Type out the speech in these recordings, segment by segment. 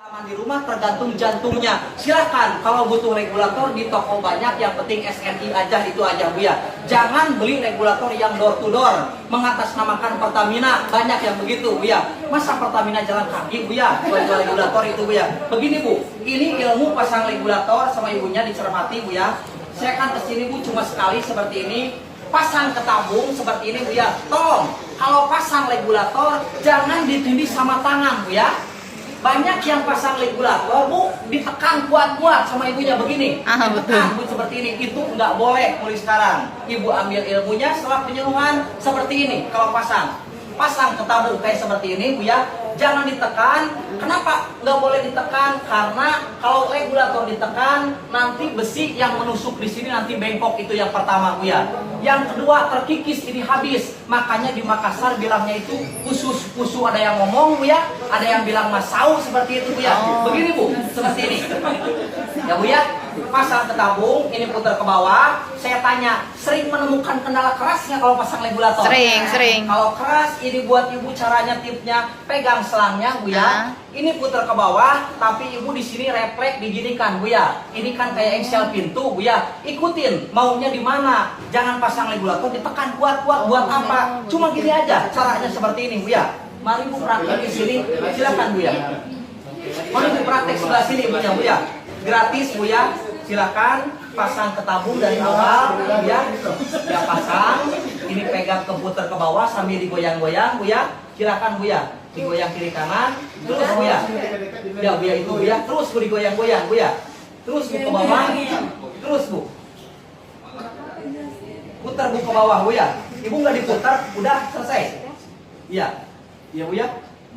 Aman di rumah tergantung jantungnya. Silahkan kalau butuh regulator di toko banyak, yang penting SNI aja, itu aja Bu ya. Jangan beli regulator yang door to door mengatasnamakan Pertamina, banyak yang begitu Bu ya. Masa Pertamina jalan kaki Bu ya, jual regulator itu Bu ya. Begini Bu, ini ilmu pasang regulator sama ibunya dicermati Bu ya. Saya kan kesini Bu cuma sekali seperti ini. Pasang ke tabung seperti ini Bu ya. Tolong kalau pasang regulator jangan ditindih sama tangan Bu ya. Banyak yang pasang regulator Bu ditekan kuat-kuat sama ibunya begini. Ditekan Bu seperti ini. Itu nggak boleh mulai sekarang. Ibu ambil ilmunya setelah penyuluhan seperti ini. Kalau pasang ke tabung kayak seperti ini Bu ya, jangan ditekan. Kenapa nggak boleh ditekan? Karena kalau regulator ditekan nanti besi yang menusuk di sini nanti bengkok, itu yang pertama Bu ya. Yang kedua terkikis, ini habis. Makanya di Makassar bilangnya itu pusu ada yang ngomong Bu ya, ada yang bilang masau seperti itu Bu ya. Begini Bu, seperti ini ya Bu ya. Pasang ke tabung, ini putar ke bawah. Saya tanya, sering menemukan kendala kerasnya kalau pasang regulator? Sering. Kalau keras, ini buat ibu caranya, tipnya pegang selangnya Bu ya. Ini putar ke bawah, tapi ibu di sini refleks diginikan Bu ya. Ini kan kayak engsel pintu Bu ya. Ikutin maunya di mana. Jangan pasang regulator ditekan kuat-kuat, buat apa? Cuma gini aja, caranya seperti ini Bu ya. Mari Bu praktek di sini, silakan Bu ya. Mari Bu praktek sebelah sini ibunya Bu ya. Gratis Bu ya. Silakan pasang ke tabung dari awal Bu ya. Ya pasang. Ini pegang keputar ke bawah sambil digoyang-goyang Bu ya. Silakan Bu ya. Digoyang kiri kanan. Terus Bu ya. Ya Bu ya, itu Bu ya. Terus Bu digoyang-goyang Bu ya. Terus Bu ke bawah. Terus Bu. Putar Bu ke bawah Bu ya. Ibu nggak diputar, udah selesai. Iya. Iya Bu ya.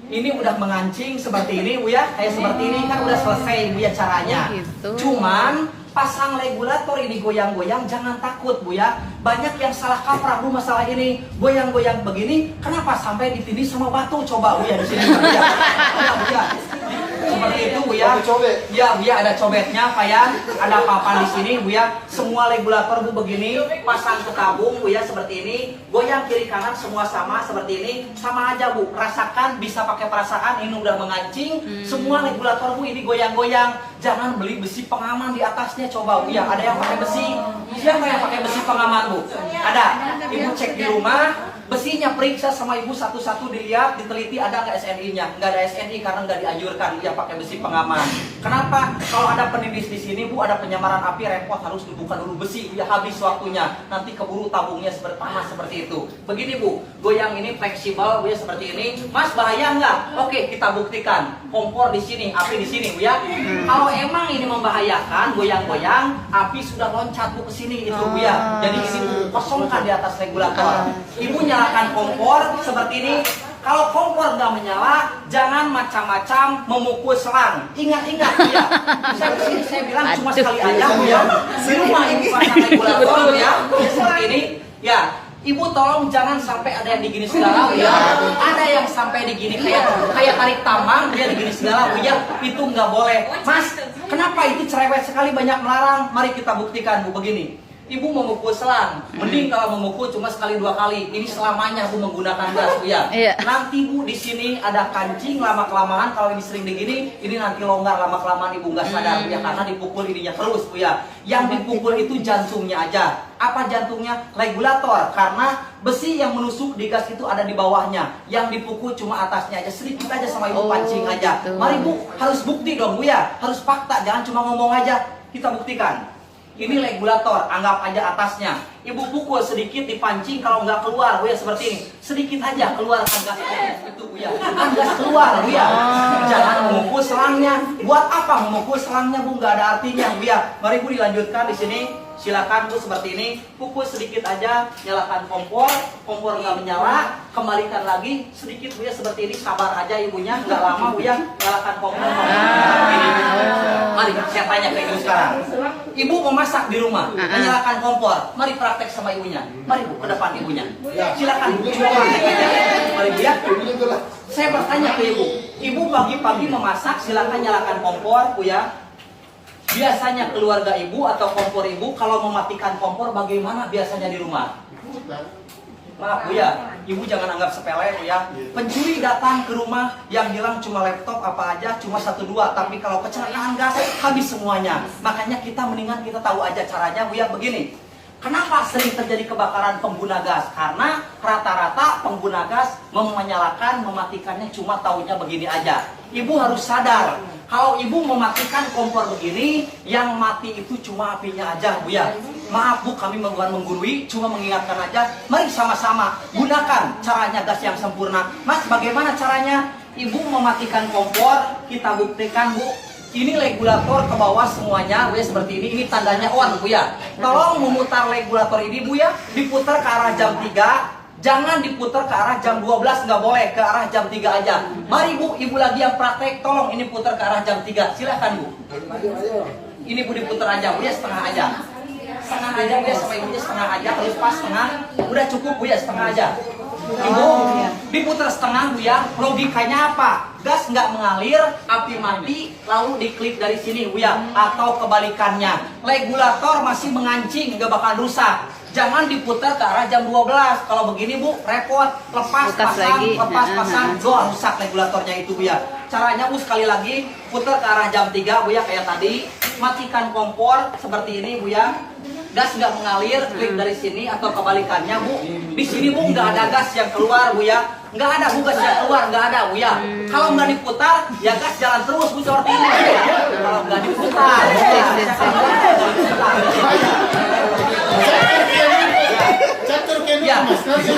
Ini udah mengancing seperti ini Bu ya. Kayak seperti ini kan udah selesai Bu ya caranya. Cuman pasang regulator ini goyang-goyang, jangan takut Bu ya. Banyak yang salah kaprah Bu masalah ini. Goyang-goyang begini, kenapa sampai ditindih sama batu? Coba Bu ya di sini Bu ya. Bu ya. Seperti itu Bu ya. Ya Bu ya, ada cobetnya Payan, ada papan di sini Bu ya. Semua regulator Bu begini, pasang ke tabung Bu ya seperti ini. Goyang kiri kanan semua sama seperti ini. Sama aja Bu, rasakan, bisa pakai perasaan, ini udah mengancing. Semua regulator Bu ini goyang-goyang. Jangan beli besi pengaman di atasnya, coba Bu ya. Ada yang pakai besi? Siapa yang pakai besi pengaman Bu? Ada. Ibu cek di rumah. Besinya periksa sama ibu satu-satu, dilihat, diteliti ada nggak SNI-nya. Nggak ada SNI karena nggak dianjurkan dia pakai besi pengaman. Kenapa? Kalau ada penindis di sini Bu, ada penyamaran api, repot, harus dibuka dulu besi Bu ya, habis waktunya. Nanti keburu tabungnya panas seperti itu. Begini Bu, goyang ini fleksibel Bu ya seperti ini. Mas bahaya nggak? Oke, kita buktikan. Kompor di sini, api di sini Bu ya. Kalau emang ini membahayakan, goyang-goyang, api sudah loncat Bu ke sini itu Bu ya. Jadi ini Bu kosongkan di atas regulator. Ibu nyalakan kompor seperti ini. Kalau kompor nggak menyala, jangan macam-macam memukul selang. Ingat-ingat ya. Saya bilang cuma sekali aja Bu ya. Di rumah ibu pasang regulator ya. Seperti ini. Ya, ibu tolong jangan sampai ada yang digini segala Bu ya. Ada yang sampai digini kayak tarik tambang dia digini segala Bu ya. Itu nggak boleh. Mas, kenapa itu cerewet sekali, banyak melarang? Mari kita buktikan Bu begini. Ibu memukul selang, mending kalau memukul cuma sekali dua kali. Ini selamanya Bu menggunakan gas Bu ya. Nanti Bu di sini ada kancing, lama kelamaan kalau ini sering begini, ini nanti longgar lama kelamaan ibu nggak sadar Bu ya, karena dipukul ininya terus Bu ya. Yang dipukul itu jantungnya aja. Apa jantungnya? Regulator, karena besi yang menusuk di gas itu ada di bawahnya. Yang dipukul cuma atasnya aja, sedikit aja sama ibu pancing aja. Mari Bu, harus bukti dong Bu ya, harus fakta, jangan cuma ngomong aja. Kita buktikan. Ini regulator, anggap aja atasnya. Ibu pukul sedikit, dipancing, kalau nggak keluar Bu ya seperti ini. Sedikit aja keluarkan gasnya. Itu Bu ya. Kan gas keluar Bu ya. Jangan memukul selangnya. Buat apa memukul selangnya Bu? Nggak ada artinya Bu ya. Mari Bu dilanjutkan di sini. Silakan Bu seperti ini. Pukul sedikit aja, nyalakan kompor. Kompor nggak menyala, kembalikan lagi sedikit Bu ya seperti ini. Sabar aja ibunya, nggak lama Bu ya. Nyalakan kompor. Ini. Mari saya tanya ke ibu sekarang. Ibu mau masak di rumah, menyalakan kompor. Mari praktek sama ibunya. Mari Bu ke depan ibunya. Silakan Bu, coba praktek aja. Mari Bu ya. Saya bertanya ke ibu. Ibu pagi-pagi memasak, silakan nyalakan kompor Bu ya. Biasanya keluarga ibu atau kompor ibu kalau mematikan kompor bagaimana biasanya di rumah? Maaf Bu ya, Ibu jangan anggap sepele Bu ya. Pencuri datang ke rumah, yang hilang cuma laptop apa aja, cuma 1-2. Tapi kalau kecelakaan gas, habis semuanya. Makanya kita mendingan kita tahu aja caranya Bu ya. Begini, kenapa sering terjadi kebakaran pengguna gas? Karena rata-rata pengguna gas menyalakan, mematikannya cuma taunya begini aja. Ibu harus sadar, kalau ibu mematikan kompor begini, yang mati itu cuma apinya aja Bu ya. Maaf Bu, kami bukan menggurui, cuma mengingatkan aja. Mari sama-sama gunakan caranya gas yang sempurna. Mas, bagaimana caranya? Ibu mematikan kompor, kita buktikan Bu. Ini regulator ke bawah semuanya Bu ya, seperti ini. Ini tandanya on Bu ya. Tolong memutar regulator ini Bu ya, diputar ke arah jam 3. Jangan diputar ke arah jam 12, nggak boleh, ke arah jam 3 aja. Mari Bu, ibu lagi yang praktek, tolong ini putar ke arah jam 3. Silahkan Bu. Ini Bu diputar aja Bu ya, setengah aja. Setengah aja Bu ya, sama ibunya setengah aja, terus pas setengah. Udah cukup Bu ya, setengah aja. Ibu diputar setengah Bu ya, logikanya apa? Gas nggak mengalir, api mati, lalu diklik dari sini Bu ya. Atau kebalikannya, regulator masih mengancing, nggak bakal rusak. Jangan diputar ke arah jam 12. Kalau begini Bu, repot. Lepas pasang, rusak regulatornya itu Bu ya. Caranya Bu sekali lagi, putar ke arah jam 3 Bu ya, kayak tadi. Matikan kompor seperti ini Bu ya. Gas nggak mengalir, klik dari sini atau kebalikannya Bu. Di sini Bu nggak ada gas yang keluar Bu ya. Nggak ada Bu gas yang keluar, nggak ada Bu ya. Kalau nggak diputar, ya gas jalan terus Bu seperti ini. Kalau nggak diputar, ya, itu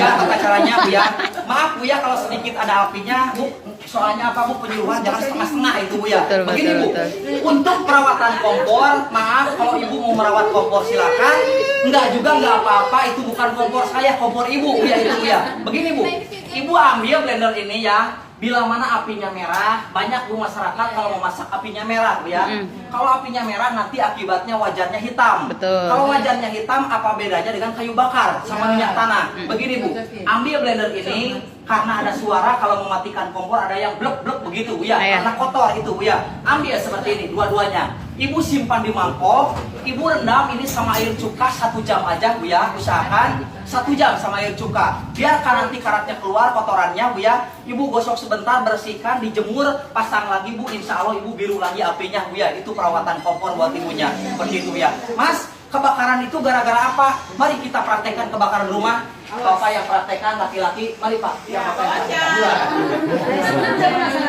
ya tata caranya Bu ya. Maaf Bu ya kalau sedikit ada apinya Bu. Soalnya apa Bu, penyuluhan jangan setengah-setengah itu Bu ya. Begini Bu, untuk perawatan kompor, maaf kalau ibu mau merawat kompor silakan. Enggak juga nggak apa-apa, itu bukan kompor saya, kompor ibu Bu ya itu Bu ya. Begini Bu, ibu ambil blender ini ya. Bila mana apinya merah, banyak Bu masyarakat kalau mau masak apinya merah Bu ya. Kalau apinya merah nanti akibatnya wajannya hitam. Kalau wajannya hitam, apa bedanya dengan kayu bakar sama minyak tanah? Begini Bu, ambil blender ini, karena ada suara kalau mematikan kompor ada yang blek-blek begitu Bu ya. Karena kotor itu Bu ya. Ambil seperti ini dua-duanya. Ibu simpan di mangkok, ibu rendam ini sama air cuka 1 jam aja Bu ya. Usahakan 1 jam sama air cuka. Biarkan nanti karatnya keluar kotorannya Bu ya. Ibu gosok sebentar, bersihkan, dijemur, pasang lagi Bu. Insya Allah ibu biru lagi apinya Bu ya. Itu perawatan kompor buat ibunya. Begitu ya. Mas, kebakaran itu gara-gara apa? Mari kita praktekkan kebakaran rumah. Bapak yang praktekkan, laki-laki. Mari Pak, yang Bapak yang praktekkan.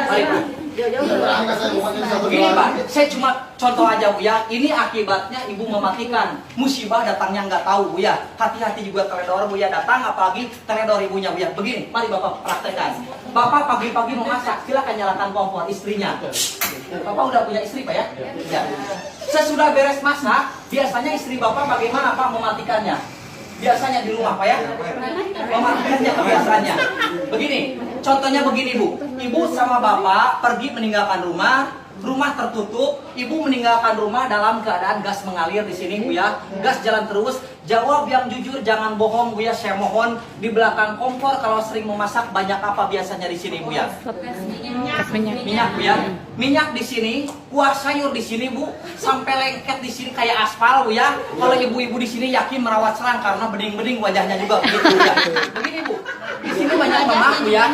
Mari Pak. Begini Pak, saya cuma contoh aja Bu ya. Ini akibatnya ibu mematikan. Musibah datangnya nggak tahu Bu ya. Hati-hati juga teledor Bu ya datang, apalagi teledor ibunya Bu ya. Begini, mari Bapak praktekkan. Bapak pagi-pagi mau masak, silakan nyalakan kompor istrinya. Bapak udah punya istri Pak ya? Ya. Sesudah beres masak, biasanya istri Bapak bagaimana Pak mematikannya? Biasanya di rumah Pak ya? Mematikannya kebiasaannya. Begini, contohnya begini Bu. Ibu sama Bapak pergi meninggalkan rumah, rumah tertutup, ibu meninggalkan rumah dalam keadaan gas mengalir di sini Bu ya. Gas jalan terus. Jawab yang jujur, jangan bohong Bu ya, saya mohon. Di belakang kompor kalau sering memasak banyak apa biasanya di sini Bu ya? Minyak Bu ya. Minyak di sini, kuah sayur di sini Bu, sampai lengket di sini kayak aspal Bu ya. Kalau ibu-ibu di sini yakin merawat serang karena bening-bening wajahnya juga begitu Bu ya. Begini Bu, di sini banyak lemak Bu ya.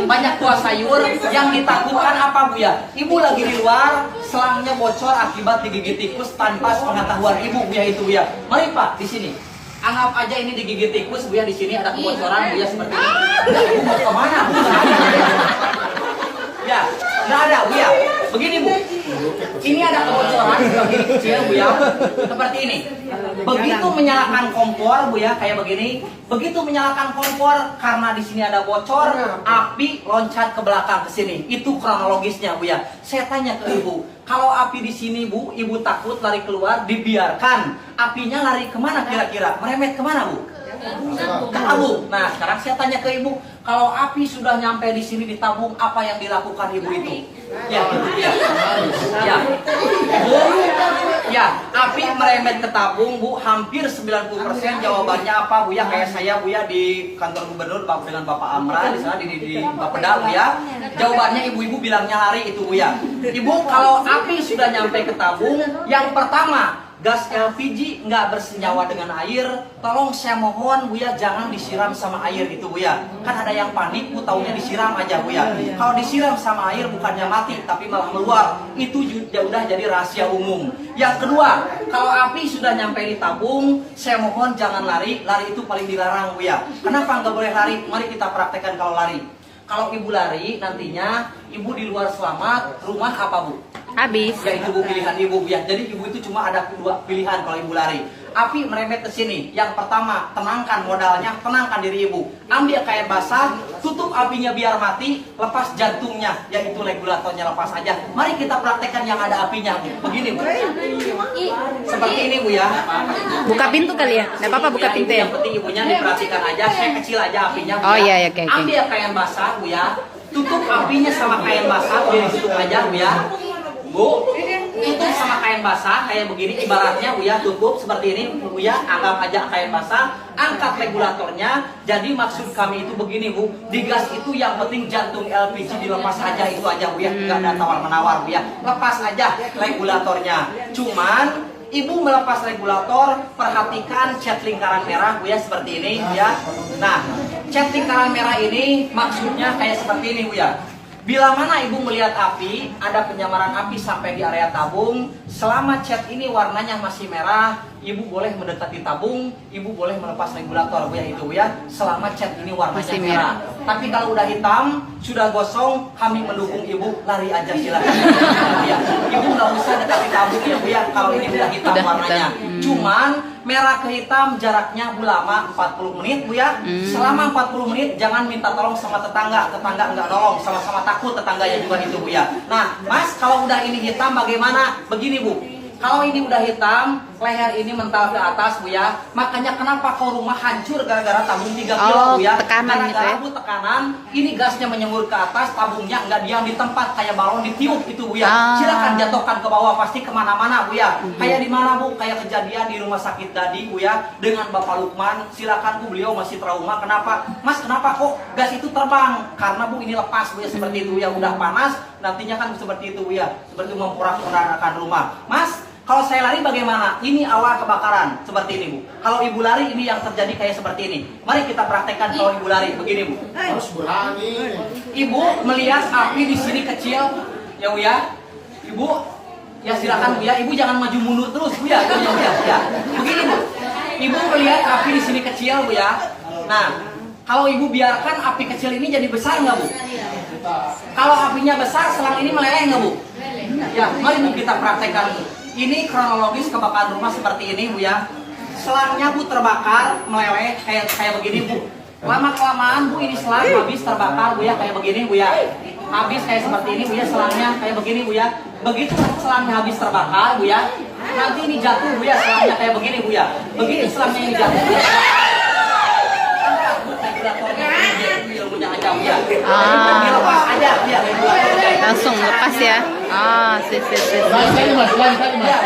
Banyak kuah sayur, yang ditakutkan apa Bu ya? Ibu lagi di luar, selangnya bocor akibat digigit tikus tanpa pengetahuan ibu Bu ya itu Bu ya. Mari Pak di sini. Anggap aja ini digigit tikus Bu ya, di sini ada kebocoran Bu ya seperti ini. Nah, ibu mau kemana Bu? Ya, nggak ada Bu ya. Begini Bu, ini ada kebocoran begini kecil Bu ya, seperti ini. Begitu menyalakan kompor Bu ya, kayak begini. Begitu menyalakan kompor, karena di sini ada bocor, api loncat ke belakang ke sini. Itu kronologisnya Bu ya. Saya tanya ke ibu, kalau api di sini Bu, ibu takut lari keluar, dibiarkan. Apinya lari kemana kira-kira? Meremet kemana Bu? Tabung. Nah, sekarang saya tanya ke ibu, kalau api sudah nyampe di sini di tabung, apa yang dilakukan ibu itu? Ya, ya, ya, api meremet ke tabung Bu, hampir 90% jawabannya apa Bu ya? Kayak saya Bu ya di kantor gubernur dengan Bapak Amra di sana di Bapeda Bu ya. Jawabannya ibu-ibu bilangnya lari itu Bu ya. Ibu, kalau api sudah nyampe ke tabung, yang pertama gas LPG nggak bersenyawa dengan air, tolong saya mohon Bu ya jangan disiram sama air itu Bu ya. Kan ada yang panik Bu taunya disiram aja Bu ya. Kalau disiram sama air bukannya mati tapi malah meluap. Itu udah jadi rahasia umum. Yang kedua, kalau api sudah nyampe di tabung, saya mohon jangan lari. Lari itu paling dilarang Bu ya. Kenapa nggak boleh lari? Mari kita praktekkan kalau lari. Kalau ibu lari, nantinya ibu di luar selamat, rumah apa Bu? Habis. Ya itu Bu pilihan ibu ya. Jadi ibu itu cuma ada dua pilihan kalau ibu lari. Api merembet ke sini. Yang pertama, tenangkan modalnya, tenangkan diri ibu. Ambil kain basah, tutup apinya biar mati, lepas jantungnya, yaitu regulatornya lepas aja. Mari kita praktekkan yang ada apinya Bu. Begini Bu. Seperti ini Bu ya. Buka pintu kali ya? Nggak apa-apa buka Ya, pintu ibu, ya? yang penting ibunya diperhatikan aja. Saya kecil aja apinya Bu Oh ya. iya, iya, oke, oke. Ambil kain basah Bu ya. Tutup apinya sama kain basah, Bu ya, tutup aja Bu ya. Bu, tutup sama kain basah kayak begini ibaratnya Bu ya, tutup seperti ini Bu ya, anggap aja kain basah, angkat regulatornya. Jadi maksud kami itu begini Bu, di gas itu yang penting jantung LPG dilepas aja, itu aja Bu ya, nggak ada tawar-menawar Bu ya, lepas aja regulatornya. Cuman ibu melepas regulator, perhatikan cat lingkaran merah Bu ya, seperti ini Bu ya. Nah, cat lingkaran merah ini maksudnya kayak seperti ini Bu ya. Bila mana ibu melihat api, ada penyamaran api sampai di area tabung, selama cat ini warnanya masih merah, ibu boleh mendekati tabung, ibu boleh melepas regulator Bu ya, itu Bu ya, selama cat ini warnanya Masih merah. Tapi kalau udah hitam, sudah gosong, kami mendukung ibu, lari aja silakan. Ya, ibu nggak usah dekati tabung ya Bu ya, kalau ini udah hitam Udah warnanya. hitam. Cuman merah ke hitam jaraknya Bu lama 40 menit Bu ya. Selama 40 menit jangan minta tolong sama tetangga nggak nolong, sama-sama takut tetangganya juga itu Bu ya. Nah, Mas, kalau udah ini hitam bagaimana? Begini Bu. Kalau ini udah hitam, leher ini mental ke atas Bu ya. Makanya kenapa kau rumah hancur gara-gara tabung 3 kilo Bu ya. Tekanan gitu Gara-gara ya. Bu tekanan, ini gasnya menyembur ke atas, tabungnya nggak diam di tempat kayak balon ditiup itu Bu ya. Silakan jatuhkan ke bawah, pasti kemana-mana Bu ya. Kayak di mana Bu? Kayak kejadian di rumah sakit tadi Bu ya dengan Bapak Lukman. Silakan Bu, beliau masih trauma. Kenapa? Mas, kenapa kok gas itu terbang? Karena Bu ini lepas Bu ya, seperti itu ya, udah panas, nantinya kan seperti itu Bu ya, seperti memporak-porandakan rumah. Mas, kalau saya lari bagaimana? Ini awal kebakaran, seperti ini Bu. Kalau ibu lari ini yang terjadi kayak seperti ini. Mari kita praktekkan kalau ibu lari, begini Bu. Harus berani. Ibu melihat api di sini kecil, ya Bu ya. Ibu, ya silakan Bu ya. Ibu jangan maju mundur terus Bu ya. Ya. Begini Bu. Ibu melihat api di sini kecil Bu ya. Nah, kalau ibu biarkan api kecil ini jadi besar nggak Bu? Kalau apinya besar, selang ini meleleh nggak Bu? Ya, mari Bu kita praktekkan Bu. Ini kronologis kebakaran rumah seperti ini Bu ya. Selangnya Bu terbakar, meleleh kayak begini Bu. Lama-kelamaan Bu ini selang habis terbakar Bu ya, kayak begini Bu ya. Habis kayak seperti ini Bu ya, selangnya kayak begini Bu ya. Begitu selangnya habis terbakar Bu ya, nanti ini jatuh Bu ya, selangnya kayak begini Bu ya. Begitu selangnya ini jatuh Bu ya, angkat Bu regulatornya Bu, ilmunya aja Bu ya. Dilepas aja Bu ya, regulatornya. Langsung lepas ya. Sip. Lain kali Mas, lain kali Mas.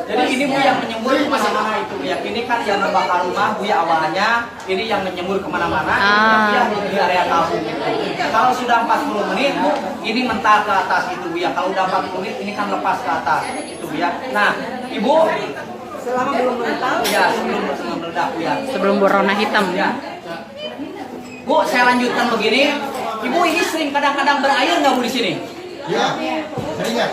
Jadi ini Bu yang menyembur kemana-mana itu Bu ya. Ini kan yang membakar rumah Bu ya awalnya. Ini yang menyembur kemana-mana. Tapi yang di area tabung itu. Kalau sudah 40 menit Bu, ini mental ke atas itu Bu ya. Kalau udah 40 menit ini kan lepas ke atas itu Bu ya. Nah, Ibu selama belum mental ya, sebelum meledak Bu ya. Sebelum berwarna hitam. Ya. Bu, saya lanjutkan begini. Ibu ini sering kadang-kadang berair nggak Bu di sini? Ya, sering nggak?